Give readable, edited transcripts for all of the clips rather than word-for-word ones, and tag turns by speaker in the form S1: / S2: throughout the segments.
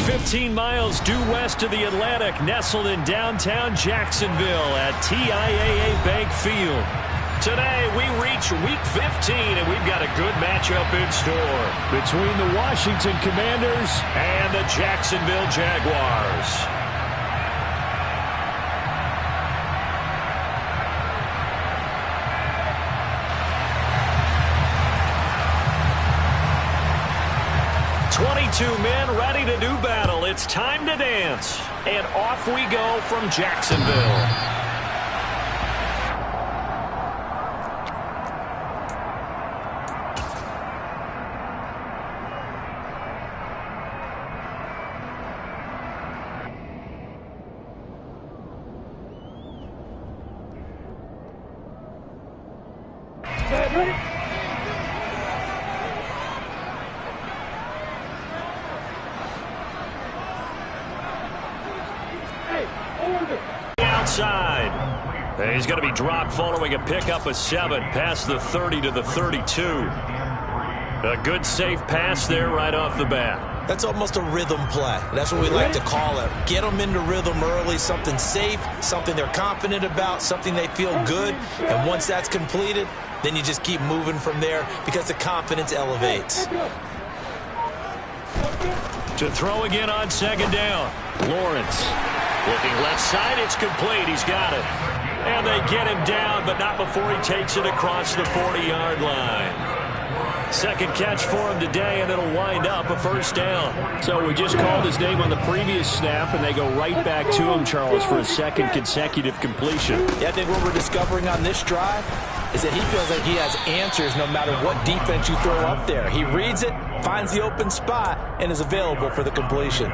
S1: 15 miles due west of the Atlantic, nestled in downtown Jacksonville at TIAA Bank Field. Today, we reach Week 15, and we've got a good matchup in store between the Washington Commanders and the Jacksonville Jaguars. Two men ready to do battle. It's time to dance. And off we go from Jacksonville. Outside. He's going to be dropped following a pickup of 7 past the 30 to the 32. A good safe pass there right off the bat.
S2: That's almost a rhythm play. That's what we like to call it. Get them into rhythm early, something safe, something they're confident about, something they feel good. And once that's completed, then you just keep moving from there because the confidence elevates.
S1: To throw again on second down. Lawrence. Looking left side, it's complete. He's got it. And they get him down, but not before he takes it across the 40-yard line. Second catch for him today, and it'll wind up a first down.
S3: So we just called his name on the previous snap, and they go right back to him, Charles, for a second consecutive completion.
S2: Yeah, I think what we're discovering on this drive is that he feels like he has answers no matter what defense you throw up there. He reads it, finds the open spot, and is available for the completion.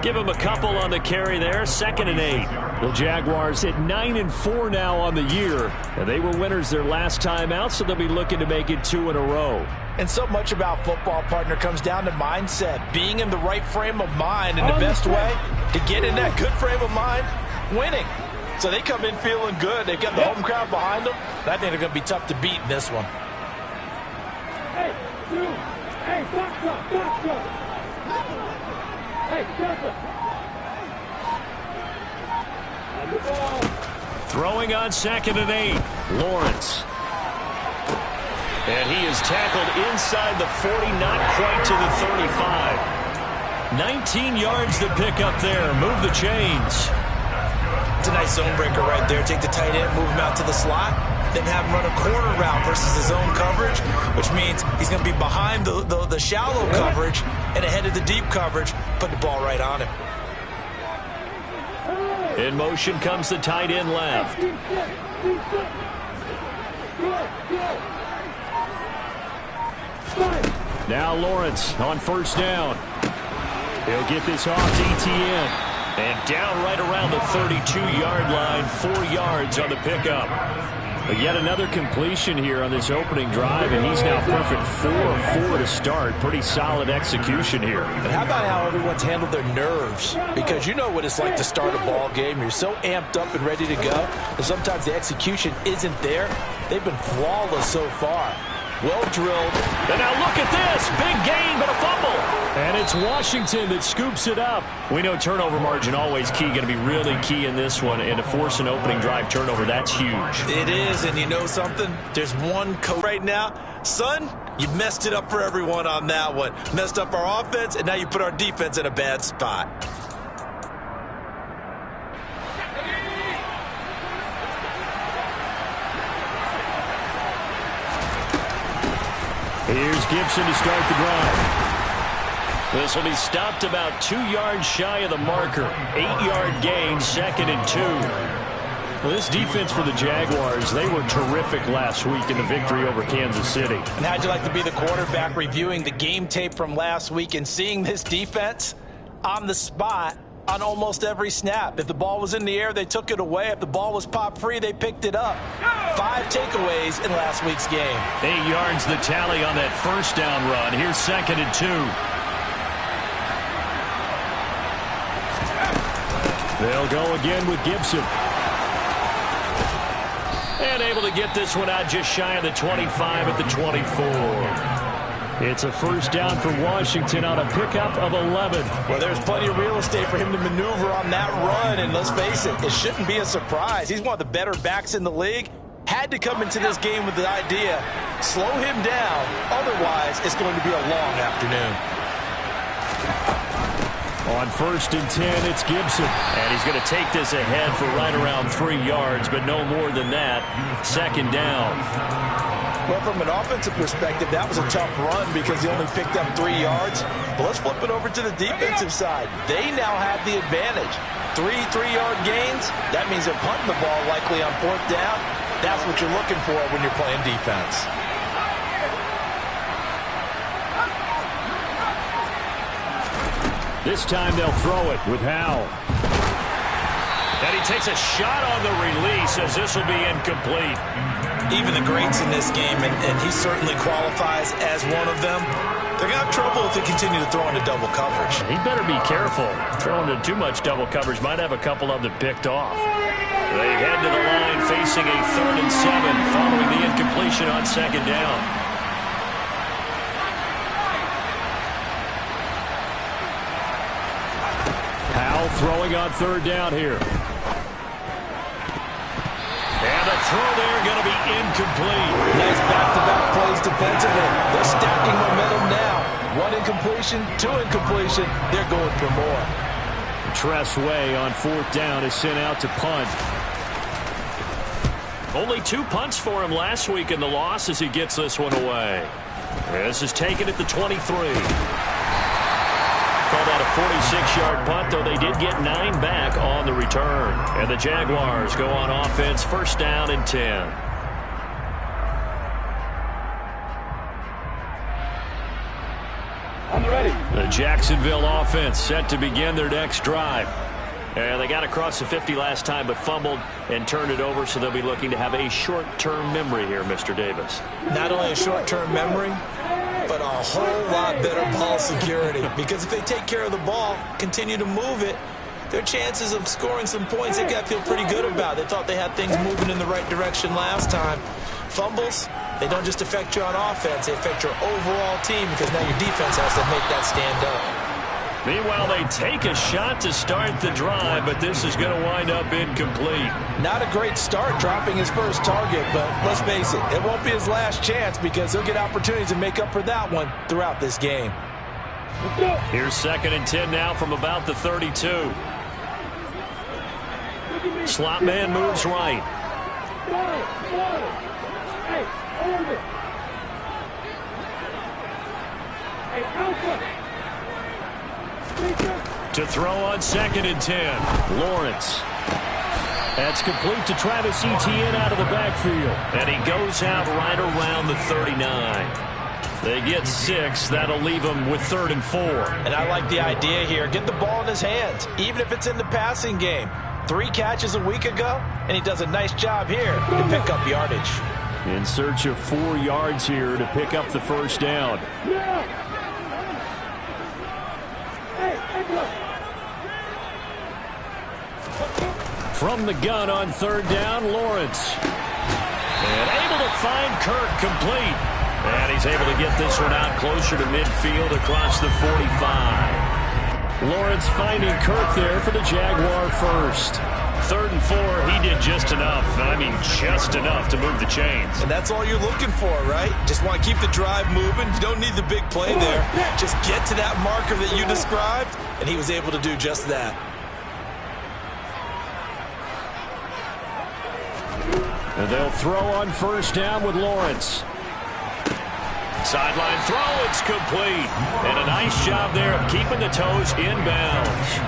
S1: Give him a couple on the carry there. 2nd and 8.
S3: The Jaguars at 9-4 now on the year. And they were winners their last time out, so they'll be looking to make it 2 in a row.
S2: And so much about football, partner, comes down to mindset. Being in the right frame of mind, and the best way to get in that good frame of mind, winning. So they come in feeling good. They've got the home crowd behind them. And I think they're going to be tough to beat in this one.
S1: Throwing on 2nd and 8. Lawrence. And he is tackled inside the 40, not quite to the 35. 19 yards to pick up there. Move the chains.
S2: It's a nice zone breaker right there. Take the tight end, move him out to the slot, then have him run a corner route versus his zone coverage, which means he's going to be behind the shallow coverage and ahead of the deep coverage. Put the ball right on him.
S1: In motion comes the tight end left.
S3: Now Lawrence on first down. He'll get this off to Etienne.
S1: And down right around the 32-yard line, 4 yards on the pickup.
S3: But yet another completion here on this opening drive, and he's now perfect 4-4 to start. Pretty solid execution here.
S2: And how about how everyone's handled their nerves? Because you know what it's like to start a ball game. You're so amped up and ready to go, and sometimes the execution isn't there. They've been flawless so far. Well drilled.
S1: And now look at this. Big gain, but a fumble.
S3: And it's Washington that scoops it up.
S1: We know turnover margin always key, going to be really key in this one. And to force an opening drive turnover, that's huge.
S2: It is, and you know something? There's one coach right now. Son, you messed it up for everyone on that one. Messed up our offense, and now you put our defense in a bad spot.
S3: Here's Gibson to start the drive.
S1: This will be stopped about 2 yards shy of the marker. 8-yard gain, 2nd and 2.
S3: Well, this defense for the Jaguars, they were terrific last week in the victory over Kansas City.
S2: And how'd you like to be the quarterback reviewing the game tape from last week and seeing this defense on the spot on almost every snap? If the ball was in the air, they took it away. If the ball was popped free, they picked it up. 5 takeaways in last week's game.
S1: 8 yards the tally on that first down run. Here's 2nd and 2.
S3: They'll go again with Gibson.
S1: And able to get this one out just shy of the 25 at the 24.
S3: It's a first down for Washington on a pickup of 11.
S2: Well, there's plenty of real estate for him to maneuver on that run, and let's face it, it shouldn't be a surprise. He's one of the better backs in the league. Had to come into this game with the idea, slow him down, otherwise it's going to be a long afternoon.
S3: On 1st and 10, it's Gibson.
S1: And he's going to take this ahead for right around 3 yards, but no more than that. 2nd down.
S2: Well, from an offensive perspective, that was a tough run because he only picked up 3 yards. But let's flip it over to the defensive side. They now have the advantage. 3 3-yard gains, that means they're punting the ball likely on 4th down. That's what you're looking for when you're playing defense.
S3: This time they'll throw it with Howell.
S1: And he takes a shot on the release as this will be incomplete.
S2: Even the greats in this game, and he certainly qualifies as one of them, they're going to have trouble if they continue to throw into double coverage.
S3: He better be careful. Throwing into too much double coverage might have a couple of them picked off.
S1: They head to the line facing a 3rd and 7 following the incompletion on 2nd down.
S3: Howell throwing on 3rd down here.
S1: And the throw there going to be incomplete.
S2: Nice back-to-back plays defensively. They're stacking momentum now. 1 incompletion, 2 incompletion. They're going for more.
S3: Tress Way on 4th down is sent out to punt.
S1: Only 2 punts for him last week in the loss as he gets this one away. This is taken at the 23. Called out a 46-yard punt, though they did get 9 back on the return. And the Jaguars go on offense, 1st down and 10.
S4: On the ready.
S1: The Jacksonville offense set to begin their next drive. And they got across the 50 last time, but fumbled and turned it over, so they'll be looking to have a short-term memory here, Mr. Davis.
S2: Not only a short-term memory, but a whole lot better ball security. Because if they take care of the ball, continue to move it, their chances of scoring some points, they got to feel pretty good about. They thought they had things moving in the right direction last time. Fumbles, they don't just affect you on offense, they affect your overall team because now your defense has to make that stand up.
S1: Meanwhile, they take a shot to start the drive, but this is going to wind up incomplete.
S2: Not a great start dropping his first target, but let's face it, it won't be his last chance because he'll get opportunities to make up for that one throughout this game.
S1: Here's 2nd and 10 now from about the 32. Slot man moves right. To throw on 2nd and 10. Lawrence. That's complete to Travis Etienne out of the backfield. And he goes out right around the 39. They get 6. That'll leave them with 3rd and 4.
S2: And I like the idea here. Get the ball in his hands, even if it's in the passing game. 3 catches a week ago, and he does a nice job here to pick up yardage.
S3: In search of 4 yards here to pick up the 1st down. From the gun on 3rd down, Lawrence.
S1: And able to find Kirk complete. And he's able to get this one out closer to midfield across the 45.
S3: Lawrence finding Kirk there for the Jaguar first.
S1: 3rd and 4, he did just enough. I mean, just enough to move the chains.
S2: And that's all you're looking for, right? Just want to keep the drive moving. You don't need the big play there. Just get to that marker that you described, and he was able to do just that.
S3: And they'll throw on 1st down with Lawrence.
S1: Sideline throw, it's complete. And a nice job there of keeping the toes inbounds.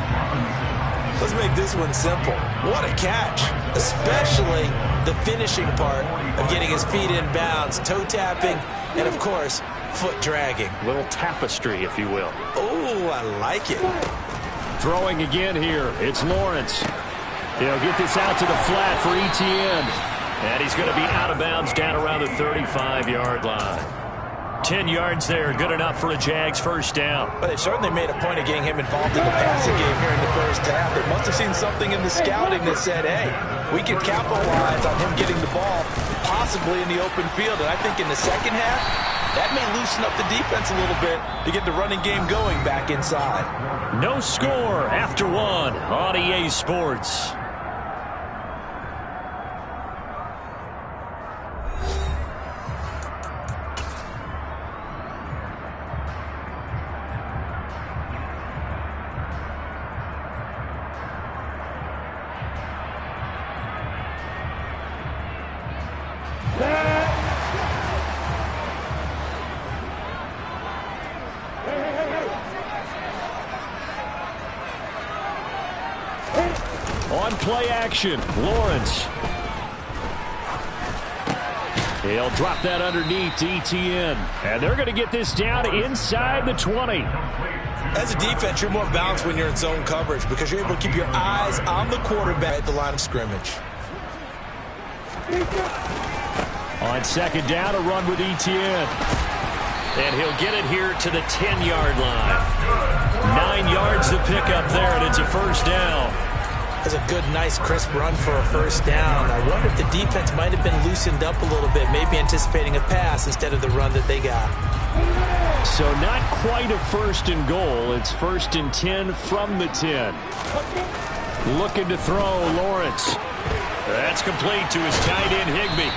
S2: Let's make this one simple. What a catch, especially the finishing part of getting his feet in bounds, toe tapping, and of course, foot dragging.
S1: A little tapestry, if you will.
S2: Oh, I like it.
S3: Throwing again here, it's Lawrence. He'll get this out to the flat for Etienne.
S1: And he's going to be out of bounds down around the 35-yard line. 10 yards there, good enough for a Jags 1st down.
S2: But they certainly made a point of getting him involved in the passing game here in the first half. They must have seen something in the scouting that said, hey, we can capitalize on him getting the ball possibly in the open field. And I think in the second half, That may loosen up the defense a little bit to get the running game going back inside.
S1: No score after one on EA Sports. On play action, Lawrence. He'll drop that underneath to Etienne. And they're going to get this down inside the 20.
S2: As a defense, you're more balanced when you're in zone coverage because you're able to keep your eyes on the quarterback at the line of scrimmage.
S1: On second down, a run with Etienne. And he'll get it here to the 10-yard line. 9 yards to pick up there, and it's a first down.
S2: That's a good, nice, crisp run for a first down. I wonder if the defense might have been loosened up a little bit, maybe anticipating a pass instead of the run that they got.
S1: So not quite a first and goal. It's first and 10 from the 10. Looking to throw, Lawrence. That's complete to his tight end, Higbee.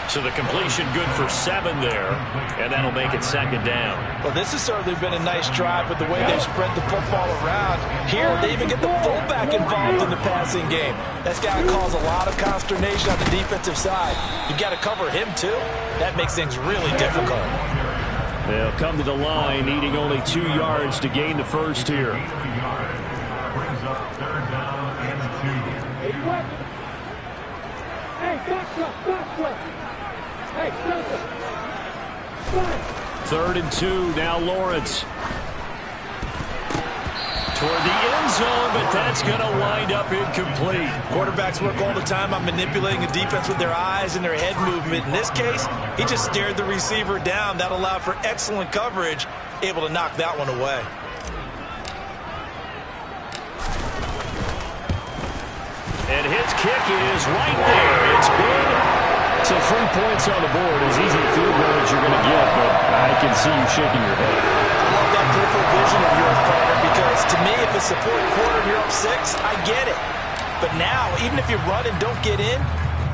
S1: So the completion good for 7 there, and that'll make it second down.
S2: Well, this has certainly been a nice drive with the way they've spread the football around. Here, they even get the fullback involved in the passing game. That's got to cause a lot of consternation on the defensive side. You've got to cover him, too. That makes things really difficult.
S1: They'll come to the line, needing only 2 yards to gain the first here. Third and 2, now Lawrence. Toward the end zone, but that's going to wind up incomplete.
S2: Quarterbacks work all the time on manipulating a defense with their eyes and their head movement. In this case, he just stared the receiver down. That allowed for excellent coverage, able to knock that one away.
S1: And his kick is right there. It's good. So 3 points on the board, as easy a field goal as you're going to get, but I can see you shaking your head.
S2: I love that peripheral vision of yours, partner, because to me, if it's a fourth quarter and you're up 6, I get it. But now, even if you run and don't get in,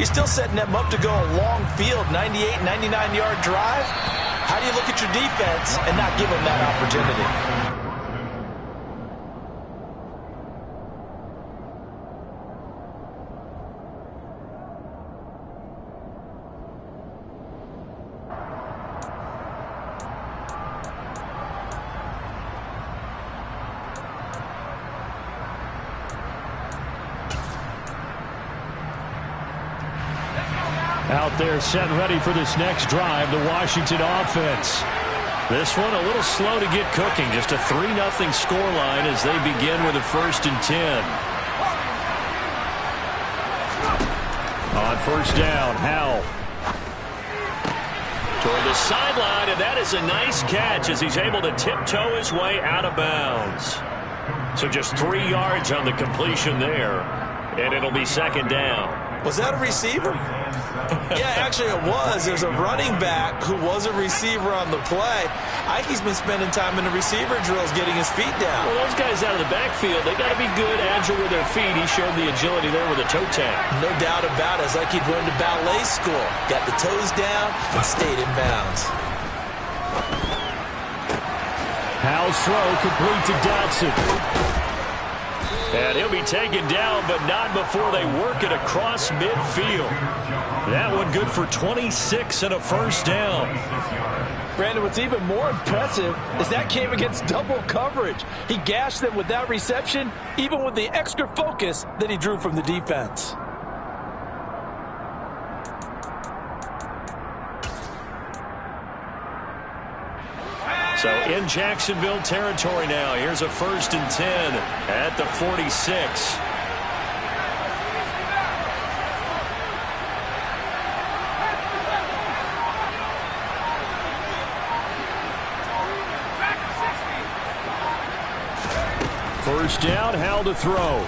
S2: you're still setting them up to go a long field, 98, 99-yard drive. How do you look at your defense and not give them that opportunity?
S1: Out there set ready for this next drive, the Washington offense. This one a little slow to get cooking. Just a 3-0 scoreline as they begin with a first and 10. On first down, Howell. Toward the sideline, and that is a nice catch as he's able to tiptoe his way out of bounds. So just 3 yards on the completion there, and it'll be second down.
S2: Was that a receiver? Yeah, actually it was. There's a running back who was a receiver on the play. Ike's been spending time in the receiver drills getting his feet down.
S1: Well, those guys out of the backfield, they got to be good, agile with their feet. He showed the agility there with a toe tap.
S2: No doubt about it. It's like he'd run to ballet school. Got the toes down and stayed in bounds.
S1: Howell's throw complete to Dotson. And he'll be taken down, but not before they work it across midfield. That one good for 26 and a first down.
S2: Brandon, what's even more impressive is that came against double coverage. He gashed them with that reception, even with the extra focus that he drew from the defense.
S1: So in Jacksonville territory now. Here's a first and 10 at the 46. First down, Howell to throw.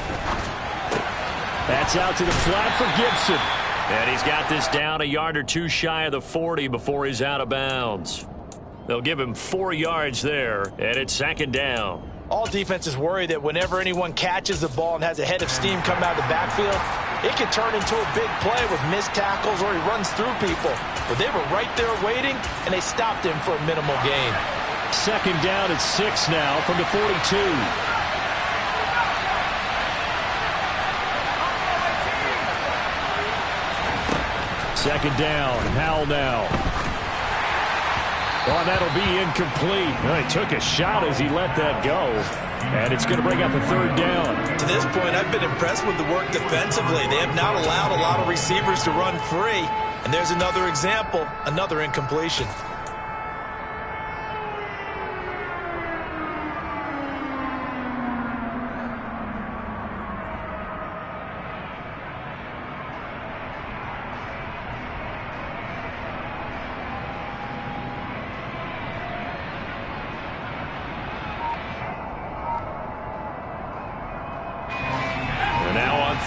S1: That's out to the flat for Gibson. And he's got this down a yard or two shy of the 40 before he's out of bounds. They'll give him 4 yards there, and it's second down.
S2: All defenses worry that whenever anyone catches the ball and has a head of steam come out of the backfield, it can turn into a big play with missed tackles or he runs through people. But they were right there waiting, and they stopped him for a minimal gain.
S3: Second down at 6 now from the 42. Second down, Howell now. Oh, that'll be incomplete. Well, he took a shot as he let that go. And it's going to bring up a third down.
S2: To this point, I've been impressed with the work defensively. They have not allowed a lot of receivers to run free. And there's another example, another incompletion.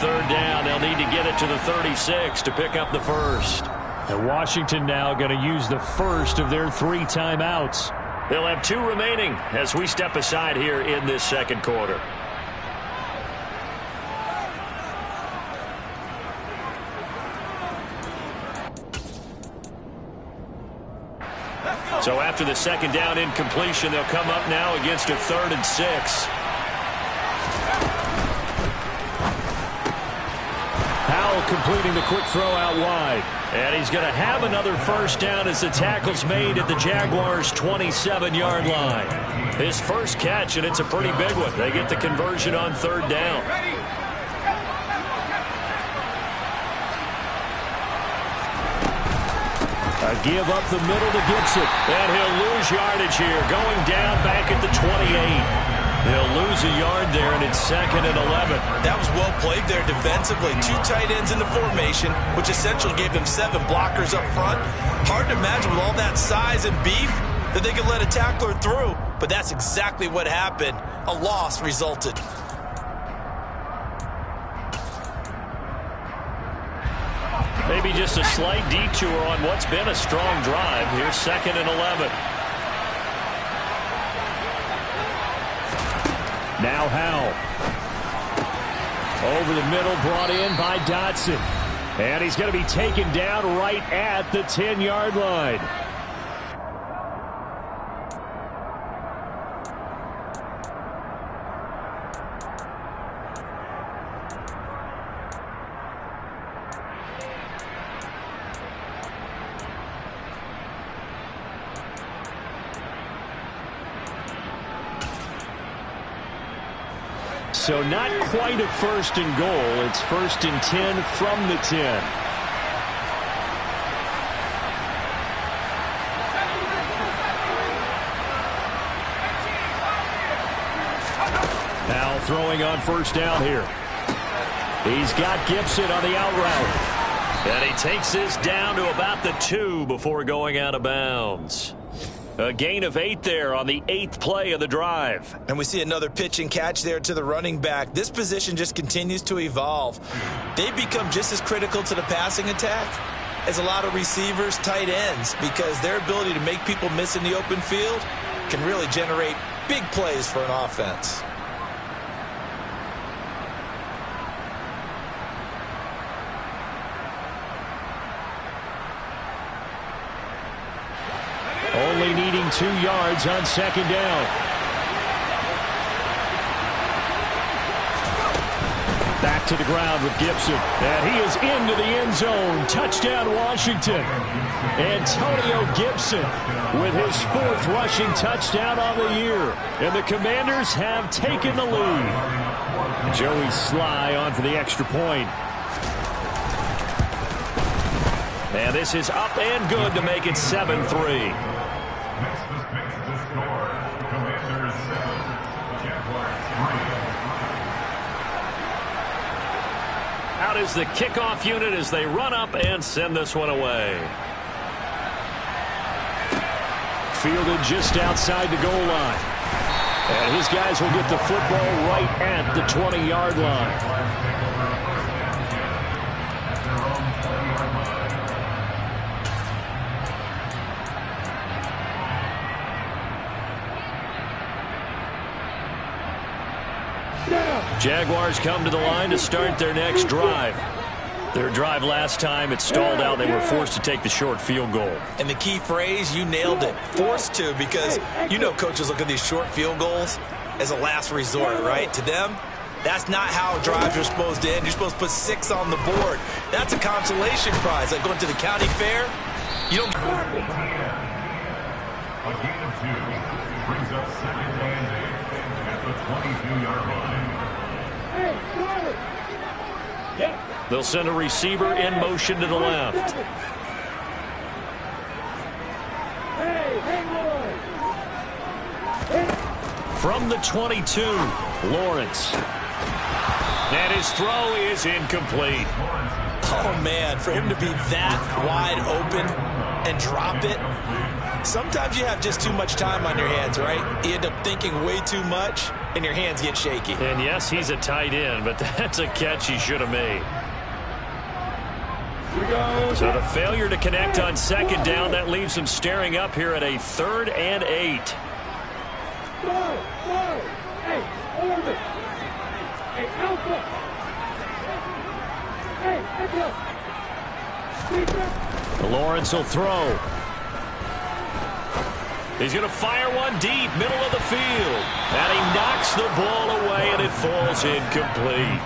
S1: Third down, they'll need to get it to the 36 to pick up the first.
S3: And Washington now going to use the first of their 3 timeouts.
S1: They'll have 2 remaining as we step aside here in this second quarter. So after the second down incompletion, they'll come up now against a 3rd and 6.
S3: Completing the quick throw out wide.
S1: And he's going to have another first down as the tackle's made at the Jaguars' 27-yard line. His first catch, and it's a pretty big one. They get the conversion on 3rd down.
S3: A give up the middle to Gibson.
S1: And he'll lose yardage here, going down back at the 28. They'll lose a yard there, and it's 2nd and 11.
S2: That was well played there defensively. 2 tight ends in the formation, which essentially gave them 7 blockers up front. Hard to imagine with all that size and beef that they could let a tackler through. But that's exactly what happened. A loss resulted.
S1: Maybe just a slight detour on what's been a strong drive. Here's 2nd and 11.
S3: Now Howell. Over the middle, brought in by Dotson. And he's going to be taken down right at the 10-yard line. So not quite a 1st and goal. It's 1st and 10 from the 10. Now throwing on 1st down here. He's got Gibson on the out route.
S1: And he takes this down to about the 2 before going out of bounds. A gain of 8 there on the 8th play of the drive.
S2: And we see another pitch and catch there to the running back. This position just continues to evolve. They become just as critical to the passing attack as a lot of receivers, tight ends, because their ability to make people miss in the open field can really generate big plays for an offense.
S3: Only needing 2 yards on 2nd down. Back to the ground with Gibson. And he is into the end zone. Touchdown, Washington. Antonio Gibson with his 4th rushing touchdown on the year. And the Commanders have taken the lead. Joey Sly on for the extra point.
S1: And this is up and good to make it 7-3. Out is the kickoff unit as they run up and send this one away.
S3: Fielded just outside the goal line. And his guys will get the football right at the 20-yard line.
S1: Jaguars come to the line to start their next drive. Their drive last time, it stalled out. They were forced to take the short field goal.
S2: And the key phrase, you nailed it, forced to, because you know coaches look at these short field goals as a last resort, right? To them, that's not how drives are supposed to end. You're supposed to put 6 on the board. That's a consolation prize, like going to the county fair. You don't...
S4: A gain of 2 brings up second and 8 at the 22-yard line.
S1: They'll send a receiver in motion to the left. From the 22, Lawrence. And his throw is incomplete.
S2: Oh, man, for him to be that wide open and drop it. Sometimes you have just too much time on your hands, right? You end up thinking way too much, and your hands get shaky.
S1: And yes, he's a tight end, but that's a catch he should have made. So the failure to connect on second down, that leaves him staring up here at a 3rd and 8. Lawrence will throw. He's going to fire one deep, middle of the field. And he knocks the ball away, and it falls incomplete.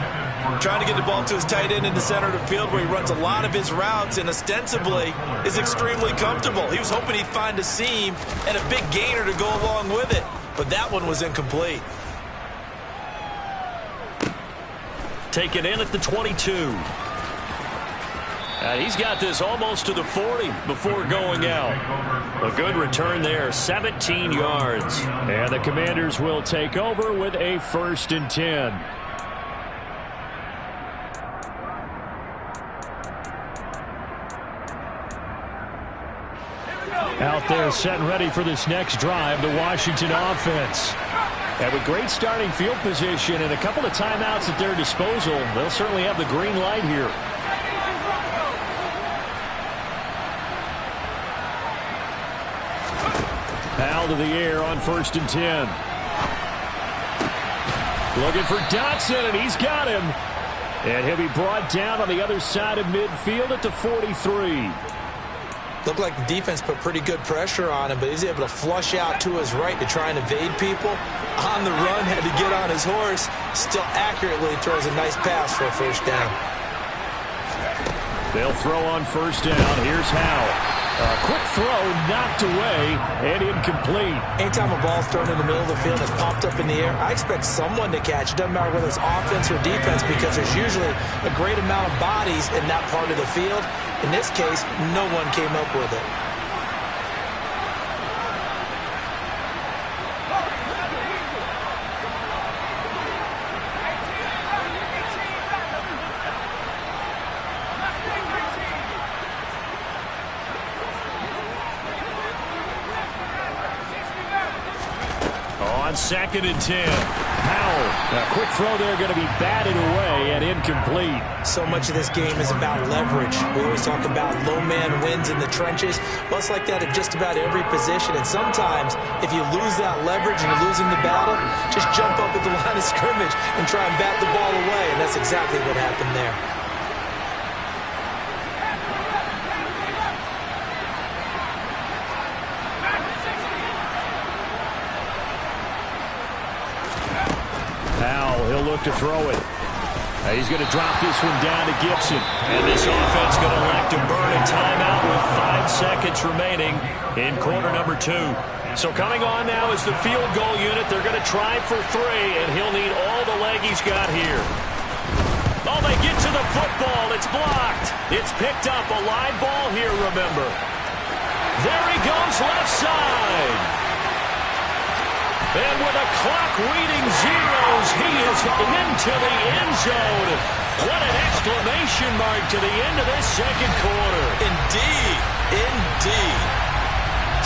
S2: Trying to get the ball to his tight end in the center of the field where he runs a lot of his routes and ostensibly is extremely comfortable. He was hoping he'd find a seam and a big gainer to go along with it. But that one was incomplete.
S1: Taken in at the 22. And he's got this almost to the 40 before going out. A good return there, 17 yards. And the Commanders will take over with a 1st and 10. Out there set and ready for this next drive, the Washington offense. And with great starting field position and a couple of timeouts at their disposal, they'll certainly have the green light here. Powell to the air on 1st and 10. Looking for Dotson, and he's got him. And he'll be brought down on the other side of midfield at the 43.
S2: Looked like the defense put pretty good pressure on him, but he's able to flush out to his right to try and evade people. On the run, had to get on his horse. Still accurately throws a nice pass for a 1st down.
S1: They'll throw on 1st down. Here's Howell. A quick throw knocked away and incomplete.
S2: Anytime a ball's thrown in the middle of the field and it's popped up in the air, I expect someone to catch. It doesn't matter whether it's offense or defense because there's usually a great amount of bodies in that part of the field. In this case, no one came up with it.
S1: On 2nd and 10. Howell. A quick throw there going to be batted away and incomplete.
S2: So much of this game is about leverage. We always talk about low man wins in the trenches. Well, it's like that at just about every position. And sometimes, if you lose that leverage and you're losing the battle, just jump up at the line of scrimmage and try and bat the ball away. And that's exactly what happened there.
S1: He'll look to throw it. He's going to drop this one down to Gibson. And this offense going to elect to burn a timeout with 5 seconds remaining in quarter number 2. So coming on now is the field goal unit. They're going to try for 3, and he'll need all the leg he's got here. Oh, they get to the football. It's blocked. It's picked up. A live ball here, remember. There he goes, left side. And with a clock reading zeros, he is into the end zone. What an exclamation mark to the end of this 2nd quarter.
S2: Indeed. Indeed.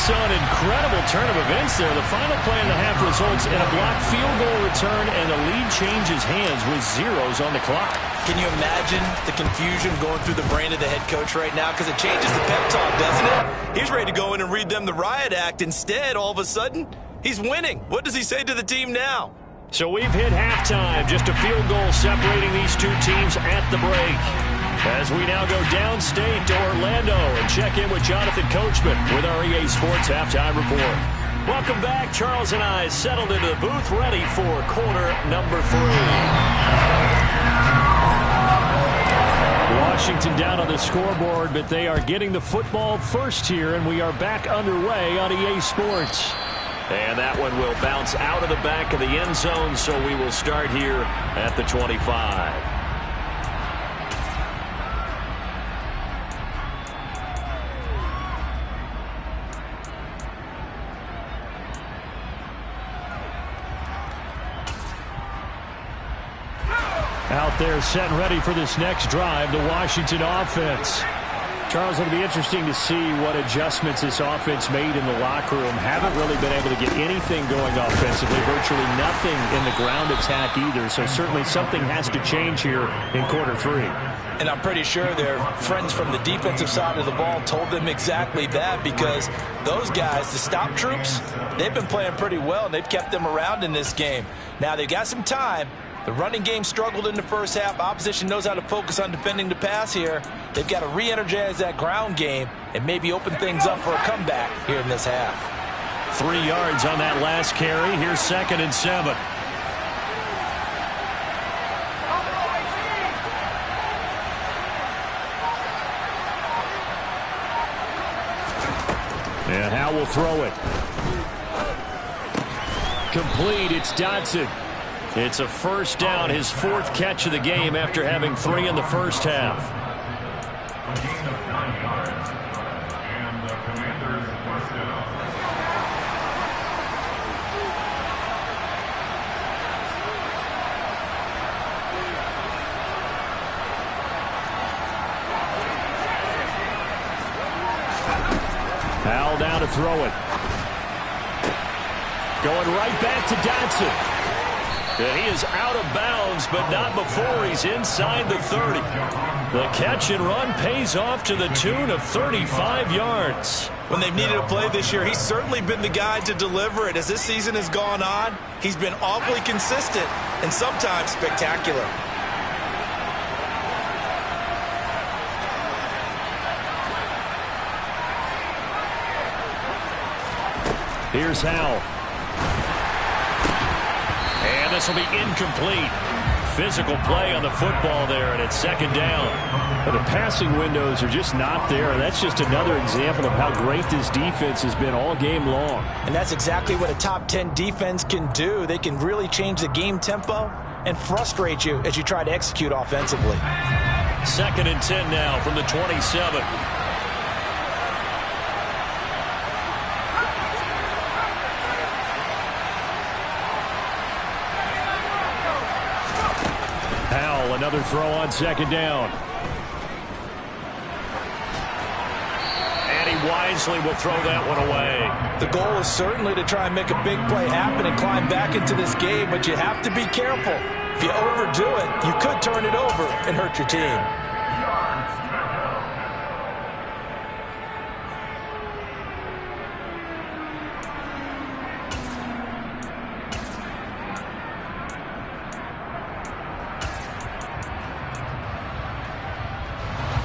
S1: So an incredible turn of events there. The final play in the half results in a blocked field goal return, and the lead changes hands with zeros on the clock.
S2: Can you imagine the confusion going through the brain of the head coach right now? Because it changes the pep talk, doesn't it? He's ready to go in and read them the riot act. Instead, all of a sudden, he's winning. What does he say to the team now?
S1: So we've hit halftime, just a field goal separating these two teams at the break. As we now go downstate to Orlando and check in with Jonathan Coachman with our EA Sports Halftime Report. Welcome back. Charles and I settled into the booth ready for quarter number 3. Washington down on the scoreboard, but they are getting the football first here, and we are back underway on EA Sports. And that one will bounce out of the back of the end zone, so we will start here at the 25. Out there set and ready for this next drive, the Washington offense. Charles, it'll be interesting to see what adjustments this offense made in the locker room. Haven't really been able to get anything going offensively, virtually nothing in the ground attack either. So certainly something has to change here in quarter 3.
S2: And I'm pretty sure their friends from the defensive side of the ball told them exactly that, because those guys, the stop troops, they've been playing pretty well, and they've kept them around in this game. Now they've got some time. The running game struggled in the first half. Opposition knows how to focus on defending the pass here. They've got to re-energize that ground game and maybe open things up for a comeback here in this half.
S1: 3 yards on that last carry. Here's 2nd and 7. And Howe will throw it. Complete. It's Dotson. It's a first down, his 4th catch of the game after having 3 in the first half.
S4: A gain of 9 yards. And the Commanders first down.
S1: Howell down to throw it. Going right back to Dotson. And he is out of bounds, but not before he's inside the 30. The catch and run pays off to the tune of 35 yards.
S2: When they've needed a play this year, he's certainly been the guy to deliver it. As this season has gone on, he's been awfully consistent and sometimes spectacular.
S1: Here's Howell. And this will be incomplete. Physical play on the football there, and it's 2nd down. But the passing windows are just not there, and that's just another example of how great this defense has been all game long.
S2: And that's exactly what a top 10 defense can do. They can really change the game tempo and frustrate you as you try to execute offensively.
S1: 2nd and 10 now from the 27. Another throw on 2nd down. And he wisely will throw that one away.
S2: The goal is certainly to try and make a big play happen and climb back into this game, but you have to be careful. If you overdo it, you could turn it over and hurt your team.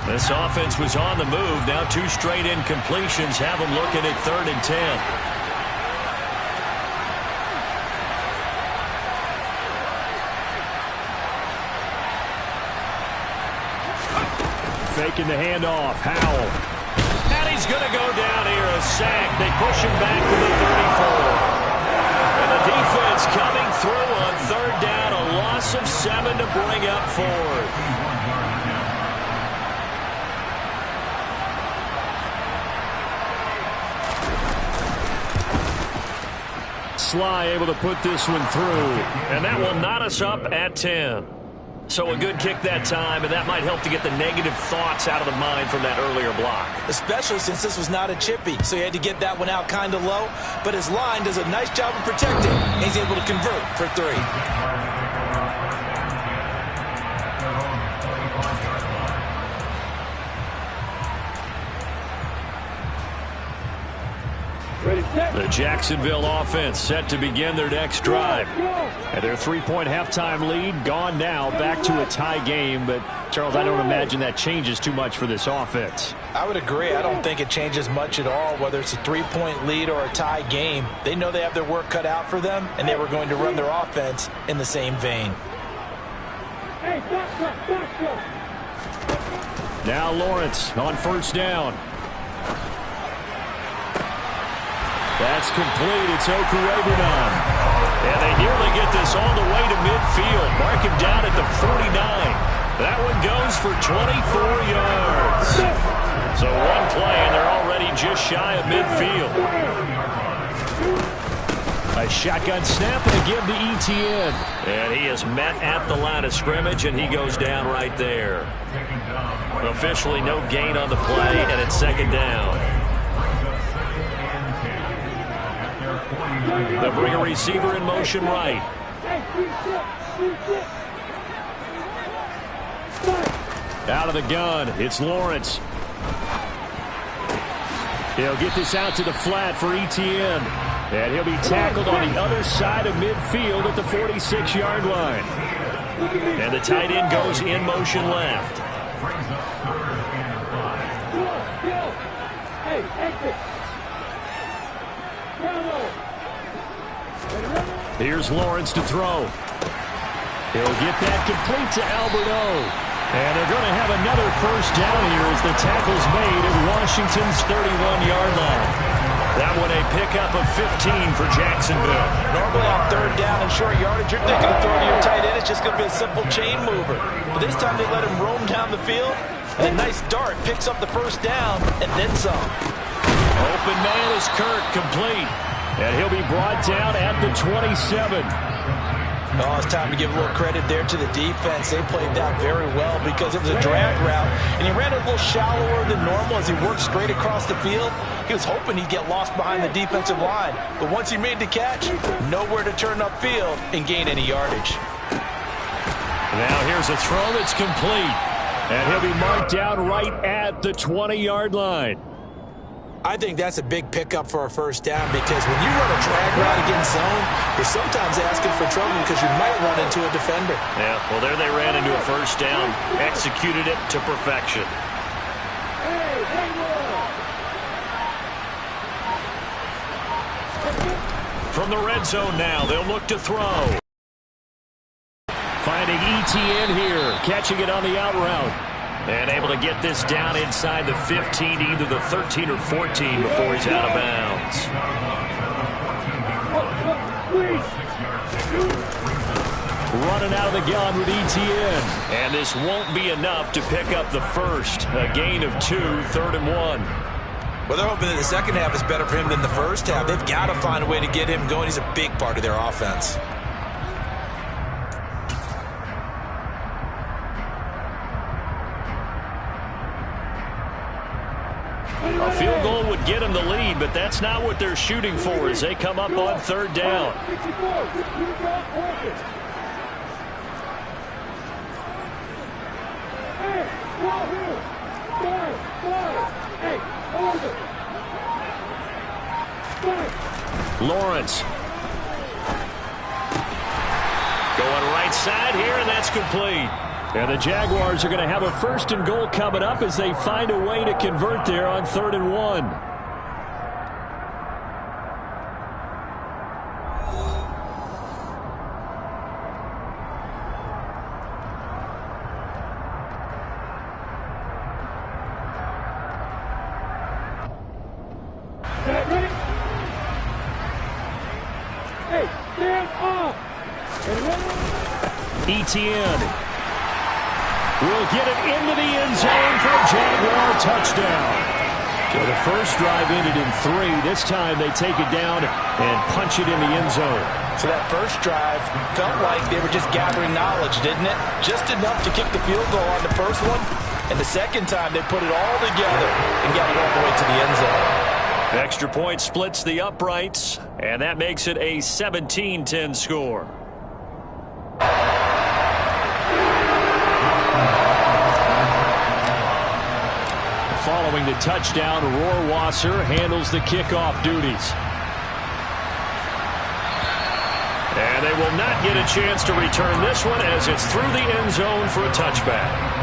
S1: This offense was on the move. Now 2 straight incompletions have them looking at 3rd and 10. Faking the handoff. Howell. And he's going to go down here. A sack. They push him back to the 34. And the defense coming through on 3rd down. A loss of 7 to bring up 4th. Sly able to put this one through, and that will knot us up at 10. So a good kick that time, and that might help to get the negative thoughts out of the mind from that earlier block.
S2: Especially since this was not a chippy, so he had to get that one out kind of low. But his line does a nice job of protecting. He's able to convert for 3.
S4: Ready.
S1: The Jacksonville offense set to begin their next drive.
S3: And their 3-point halftime lead gone now, back to a tie game. But, Charles, I don't imagine that changes too much for this offense.
S2: I would agree. I don't think it changes much at all, whether it's a 3-point lead or a tie game. They know they have their work cut out for them, and they were going to run their offense in the same vein.
S3: Now Lawrence on first down. That's complete. It's Okurebunan.
S1: And they nearly get this all the way to midfield. Mark him down at the 49. That one goes for 24 yards. So one play, and they're already just shy of midfield.
S3: A shotgun snap and a give to Etienne.
S1: And he is met at the line of scrimmage, and he goes down right there. Officially no gain on the play, and it's second down. They'll bring a receiver in motion right.
S3: Out of the gun, it's Lawrence. He'll get this out to the flat for Etienne. And he'll be tackled on the other side of midfield at the 46-yard line.
S1: And the tight end goes in motion left.
S3: Here's Lawrence to throw. He'll get that complete to Alberto. And they're going to have another first down here as the tackle's made at Washington's 31-yard line.
S1: That one a pickup of 15 for Jacksonville.
S2: Normally on third down and short yardage, you're thinking of throwing to your tight end. It's just going to be a simple chain mover. But this time they let him roam down the field. And a nice dart picks up the first down and then some.
S1: Open man is Kirk, complete.
S3: And he'll be brought down at the 27.
S2: Oh, it's time to give a little credit there to the defense. They played that very well because it was a drag route, and he ran a little shallower than normal as he worked straight across the field. He was hoping he'd get lost behind the defensive line, but once he made the catch, nowhere to turn upfield and gain any yardage.
S3: Now here's a throw that's complete, and he'll be marked down right at the 20-yard line.
S2: I think that's a big pickup for a first down because when you run a drag route against zone, you're sometimes asking for trouble because you might run into a defender.
S1: Yeah, well, there they ran into a first down, executed it to perfection. From the red zone now, they'll look to throw.
S3: Finding Etienne here, catching it on the out route.
S1: And able to get this down inside the 15, either the 13 or 14 before he's out of bounds.
S3: Running out of the gun with Etienne.
S1: And this won't be enough to pick up the first. A gain of 2, 3rd and 1.
S2: Well, they're hoping that the second half is better for him than the first half. They've got to find a way to get him going. He's a big part of their offense.
S1: A field goal would get them the lead, but that's not what they're shooting for as they come up on third down.
S3: Lawrence.
S1: Going right side here, and that's complete.
S3: And the Jaguars are going to have a 1st and goal coming up as they find a way to convert there on 3rd and 1. Etienne will get it into the end zone for a Jaguar touchdown. So the first drive ended in 3. This time they take it down and punch it in the end zone.
S2: So that first drive felt like they were just gathering knowledge, didn't it? Just enough to kick the field goal on the first one. And the second time they put it all together and got it all the way to the end zone.
S1: Extra point splits the uprights, and that makes it a 17-10 score.
S3: Following the touchdown, Rohrwasser handles the kickoff duties.
S1: And they will not get a chance to return this one as it's through the end zone for a touchback.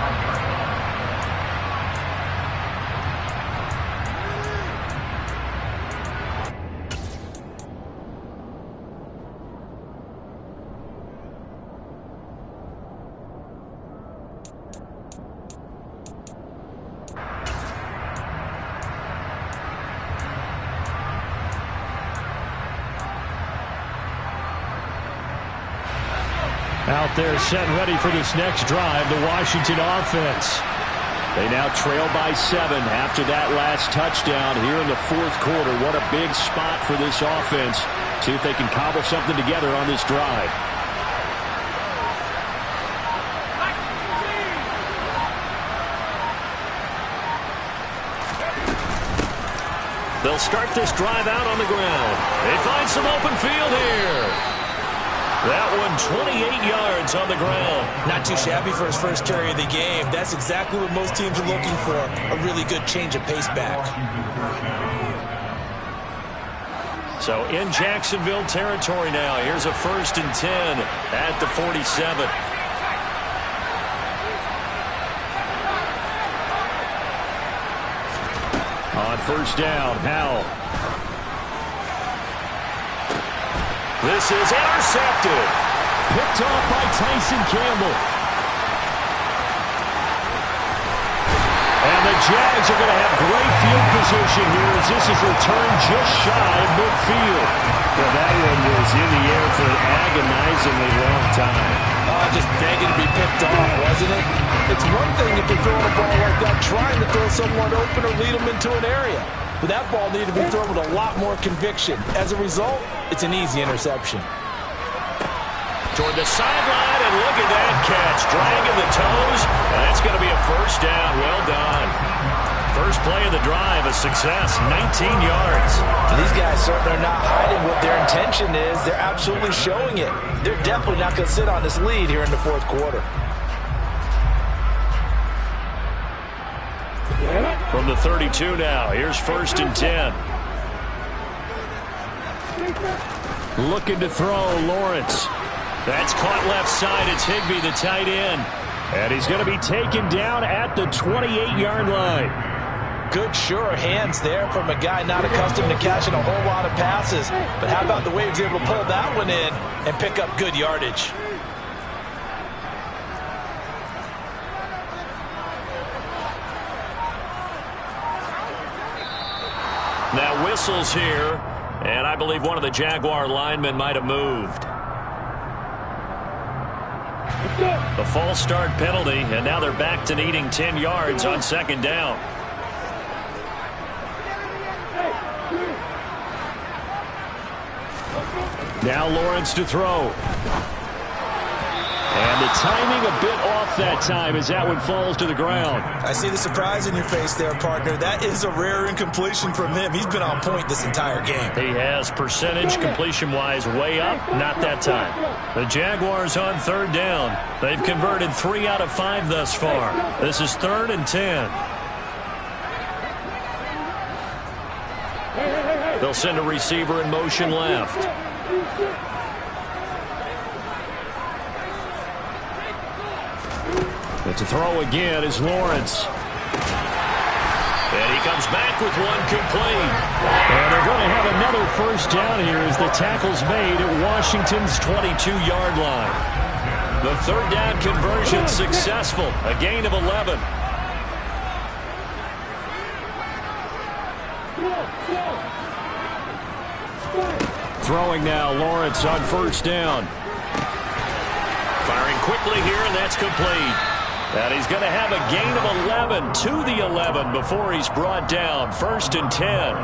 S3: Out there set ready for this next drive, the Washington offense. They now trail by 7 after that last touchdown here in the fourth quarter. What a big spot for this offense. See if they can cobble something together on this drive.
S1: They'll start this drive out on the ground. They find some open field here. That one 28 yards on the ground.
S2: Not too shabby for his first carry of the game. That's exactly what most teams are looking for. A really good change of pace back.
S1: So in Jacksonville territory now. Here's a 1st and 10 at the 47.
S3: On first down, Howell.
S1: This is intercepted.
S3: Picked off by Tyson Campbell. And the Jags are going to have great field position here as this is returned just shy of midfield. Well, that one was in the air for an agonizingly long time.
S2: Just begging to be picked off, wasn't it? It's one thing if you're throwing a ball like that, trying to throw someone open or lead them into an area. But that ball needed to be thrown with a lot more conviction. As a result, it's an easy interception.
S1: Toward the sideline, and look at that catch. Dragging the toes, and that's going to be a first down. Well done. First play of the drive, a success, 19 yards.
S2: These guys certainly are not hiding what their intention is. They're absolutely showing it. They're definitely not going to sit on this lead here in the fourth quarter.
S1: From the 32 now, here's 1st and 10.
S3: Looking to throw, Lawrence.
S1: That's caught left side. It's Higbee, the tight end.
S3: And he's going to be taken down at the 28-yard line.
S2: Good, sure hands there from a guy not accustomed to catching a whole lot of passes. But how about the way he was able to pull that one in and pick up good yardage?
S1: Now whistles here, and I believe one of the Jaguar linemen might have moved. The false start penalty, and now they're back to needing 10 yards on 2nd down.
S3: Now Lawrence to throw. And the timing a bit off that time as that one falls to the ground.
S2: I see the surprise in your face there, partner. That is a rare incompletion from him. He's been on point this entire game.
S1: He has percentage completion-wise way up, not that time. The Jaguars on 3rd down. They've converted 3 out of 5 thus far. This is 3rd and 10. They'll send a receiver in motion left.
S3: But to throw again is Lawrence.
S1: And he comes back with one complete.
S3: And they're going to have another first down here as the tackle's made at Washington's 22-yard line.
S1: The 3rd down conversion successful. A gain of 11.
S3: Throwing now, Lawrence on 1st down.
S1: Firing quickly here, and that's complete. And he's going to have a gain of 11 to the 11 before he's brought down. 1st and 10.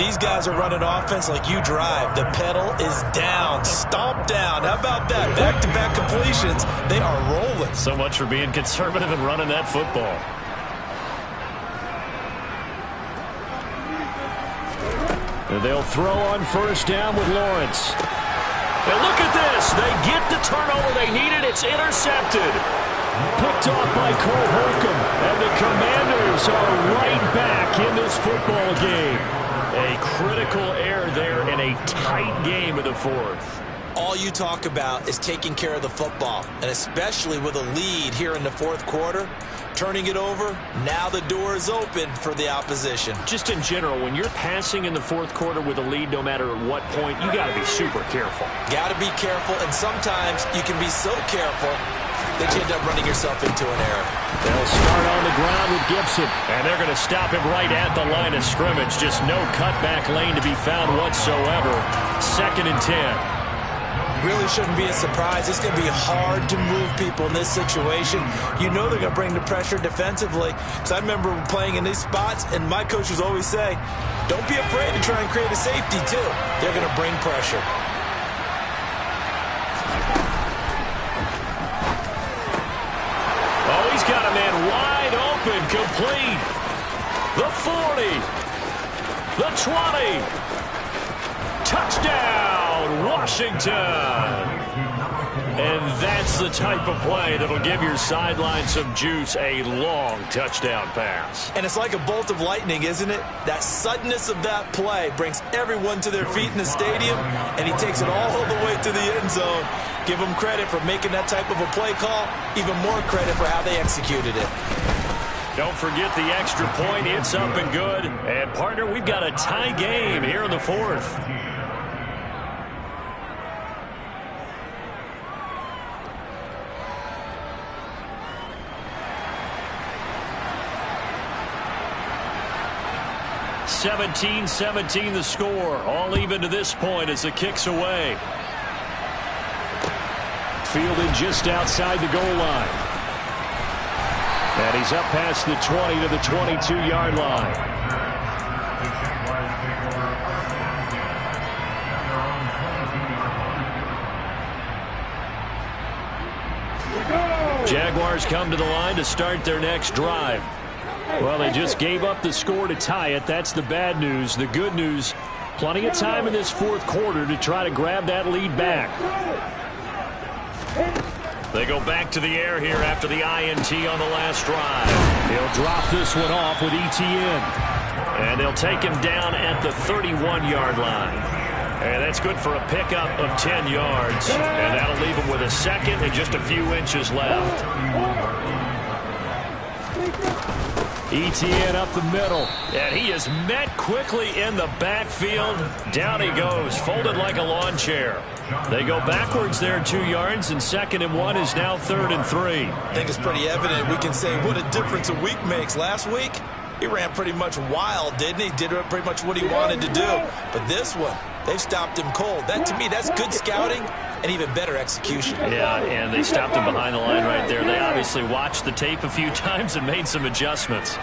S2: These guys are running offense like you drive. The pedal is down, stomped down. How about that? Back-to-back completions. They are rolling.
S1: So much for being conservative and running that football.
S3: And they'll throw on 1st down with Lawrence.
S1: And look at this. They get the turnover they needed. It's intercepted.
S3: Picked off by Cole Holcomb. And the Commanders are right back in this football game.
S1: A critical error there in a tight game of the 4th.
S2: all you talk about is taking care of the football, and especially with a lead here in the fourth quarter, turning it over, now the door is open for the opposition.
S1: Just in general, when you're passing in the fourth quarter with a lead, no matter at what point, you got to be super careful.
S2: Got to be careful, and sometimes you can be so careful that you end up running yourself into an error.
S1: They'll start on the ground with Gibson, and they're going to stop him right at the line of scrimmage. Just no cutback lane to be found whatsoever. 2nd and 10.
S2: Really shouldn't be a surprise. It's going to be hard to move people in this situation. You know they're going to bring the pressure defensively. Because I remember playing in these spots, and my coaches always say, don't be afraid to try and create a safety, too. They're going to bring pressure.
S1: Oh, he's got a man wide open, complete. The 40. The 20. Touchdown, Washington. And that's the type of play that'll give your sideline some juice, a long touchdown pass.
S2: And it's like a bolt of lightning, isn't it? That suddenness of that play brings everyone to their feet in the stadium, and he takes it all the way to the end zone. Give him credit for making that type of a play call, even more credit for how they executed it.
S1: Don't forget the extra point. It's up and good. And, partner, we've got a tie game here in the fourth. (17-17) the score. All even to this point as the kick's away. Fielded just outside the goal line. And he's up past the 20 to the 22-yard line. Jaguars come to the line to start their next drive. Well, they just gave up the score to tie it. That's the bad news. The good news, plenty of time in this fourth quarter to try to grab that lead back. They go back to the air here after the INT on the last drive. He'll drop this one off with ETN. And they'll take him down at the 31-yard line. And that's good for a pickup of 10 yards. And that'll leave him with a second and just a few inches left. ETN up the middle. And he is met quickly in the backfield. Down he goes, folded like a lawn chair. They go backwards there 2 yards, and 2nd and 1 is now 3rd and 3.
S2: I think it's pretty evident. We can say what a difference a week makes. Last week, he ran pretty much wild, didn't he? Did pretty much what he wanted to do. But this one, they've stopped him cold. That, to me, that's good scouting and even better execution.
S1: Yeah, and they stopped him behind the line right there. They obviously watched the tape a few times and made some adjustments.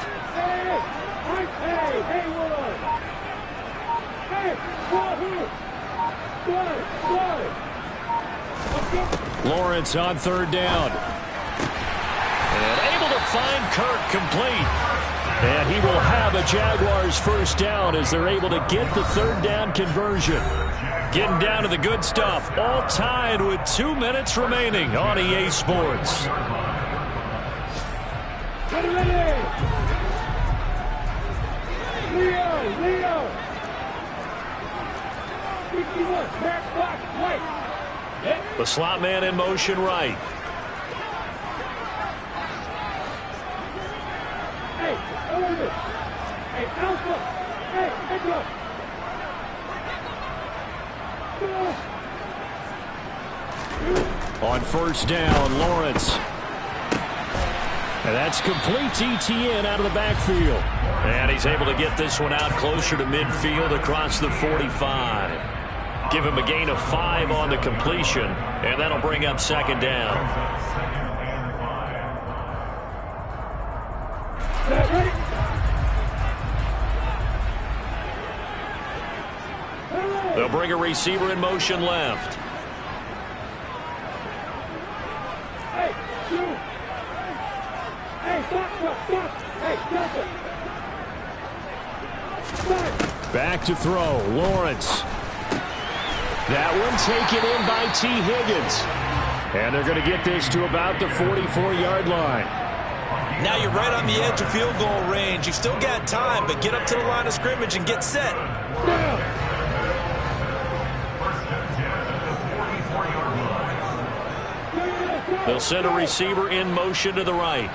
S1: Lawrence on 3rd down. And able to find Kirk complete. And he will have a Jaguars first down as they're able to get the 3rd down conversion. Getting down to the good stuff. All tied with 2 minutes remaining on EA Sports.
S5: Leo. 61, back block, right.
S1: The slot man in motion right.
S5: Hey, hey, Alpha. Hey,
S1: On 1st down, Lawrence. And that's complete to ETN out of the backfield. And he's able to get this one out closer to midfield across the 45. Give him a gain of 5 on the completion, and that'll bring up 2nd down. They'll bring a receiver in motion left.
S5: Hey, stop.
S1: Back to throw, Lawrence. That one taken in by T. Higgins. And they're going to get this to about the 44-yard line.
S2: Now you're right on the edge of field goal range. You've still got time, but get up to the line of scrimmage and get set.
S1: They'll send a receiver in motion to the right.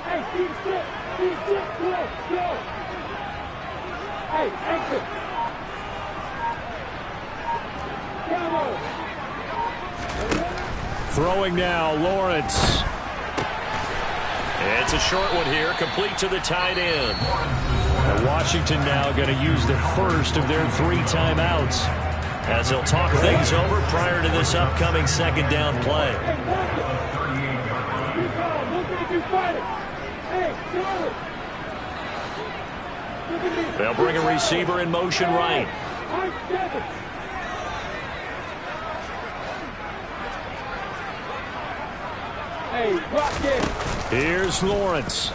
S5: Hey, keep sit, go. Hey, exit. Come on.
S3: Throwing now, Lawrence.
S1: It's a short one here, complete to the tight end.
S3: And Washington now going to use the first of their 3 timeouts,
S1: as they'll talk things over prior to this upcoming second down play. They'll bring a receiver in motion right.
S5: Hey, rock it.
S3: Here's Lawrence.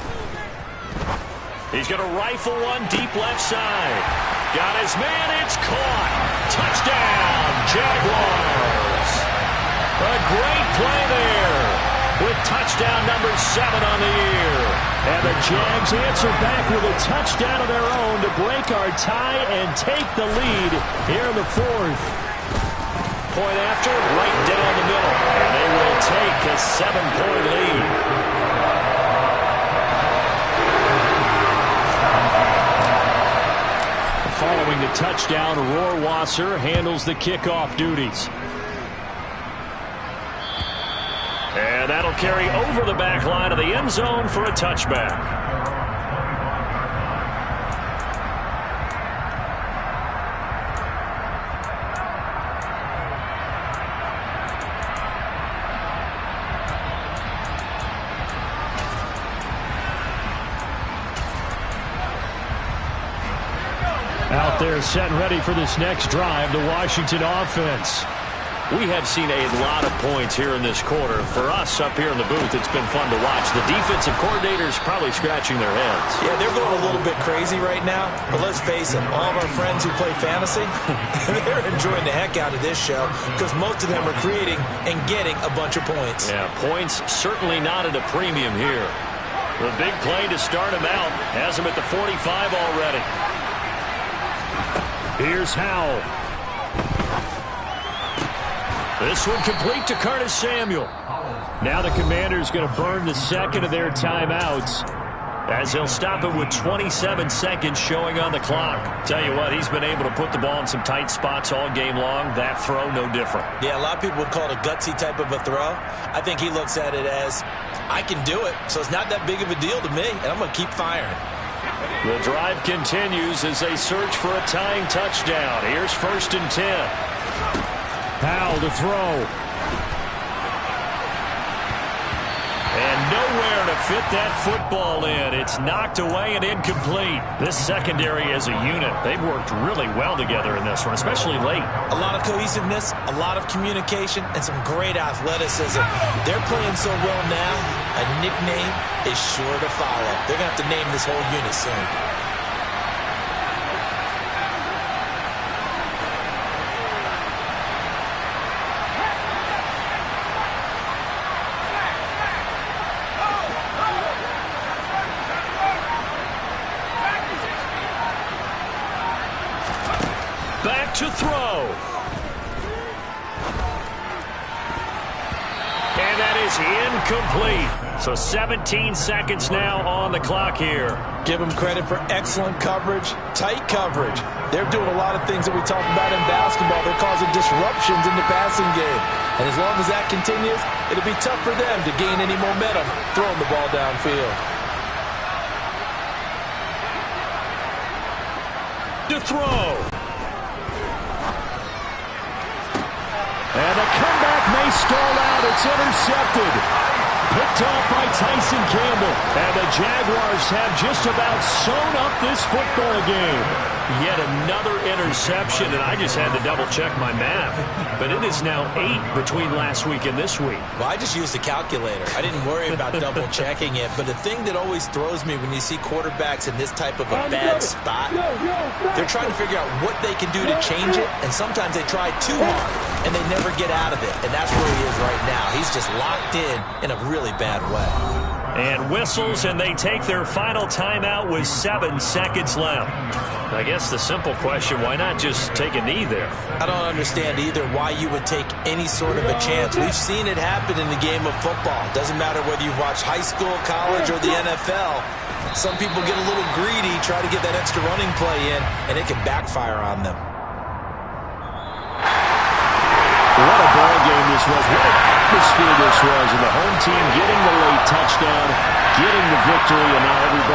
S1: He's going to rifle one deep left side. Got his man. It's caught. Touchdown, Jaguars. A great play there with touchdown number 7 on the year.
S3: And the Jags answer back with a touchdown of their own to break our tie and take the lead here in the 4th.
S1: Point after, right down the middle. And they will take a 7-point lead.
S3: Following the touchdown, Rohrwasser handles the kickoff duties.
S1: And that'll carry over the back line of the end zone for a touchback.
S3: Out there set and ready for this next drive, the Washington offense.
S1: We have seen a lot of points here in this quarter. For us up here in the booth, it's been fun to watch. The defensive coordinators probably scratching their heads.
S2: Yeah, they're going a little bit crazy right now. But let's face it, all of our friends who play fantasy, they're enjoying the heck out of this show because most of them are creating and getting a bunch of points.
S1: Yeah, points certainly not at a premium here. The big play to start him out has him at the 45 already.
S3: Here's Howell.
S1: This one complete to Curtis Samuel.
S3: Now the Commanders going to burn the second of their timeouts,
S1: as they'll stop it with 27 seconds showing on the clock. Tell you what, he's been able to put the ball in some tight spots all game long. That throw, no different.
S2: Yeah, a lot of people would call it a gutsy type of a throw. I think he looks at it as, I can do it, so it's not that big of a deal to me, and I'm going to keep firing.
S1: The drive continues as they search for a tying touchdown. Here's 1st and 10.
S3: Howell to throw.
S1: And nowhere to fit that football in. It's knocked away and incomplete. This secondary as a unit, they've worked really well together in this one, especially late.
S2: A lot of cohesiveness, a lot of communication, and some great athleticism. They're playing so well now, a nickname is sure to follow. They're going to have to name this whole unit soon.
S1: Back to throw. And that is incomplete. So 17 seconds now on the clock here.
S2: Give them credit for excellent coverage, tight coverage. They're doing a lot of things that we talk about in basketball. They're causing disruptions in the passing game. And as long as that continues, it'll be tough for them to gain any momentum throwing the ball downfield.
S1: To throw.
S3: And the comeback may stall out. It's intercepted. Picked off by Tyson Campbell. And the Jaguars have just about sewn up this football game.
S1: Yet another interception, and I just had to double-check my math. But it is now 8 between last week and this week.
S2: Well, I just used a calculator. I didn't worry about double-checking it. But the thing that always throws me when you see quarterbacks in this type of a bad spot, they're trying to figure out what they can do to change it, and sometimes they try too hard, and they never get out of it. And that's where he is right now. He's just locked in a really bad way.
S1: And whistles, and they take their final timeout with 7 seconds left. I guess the simple question, why not just take a knee there?
S2: I don't understand either why you would take any sort of a chance. We've seen it happen in the game of football. Doesn't matter whether you've watched high school, college, or the NFL. Some people get a little greedy, try to get that extra running play in, and it can backfire on them.
S3: What a ball game this was. What an atmosphere this was. And the home team getting the late touchdown, getting the victory, and now everybody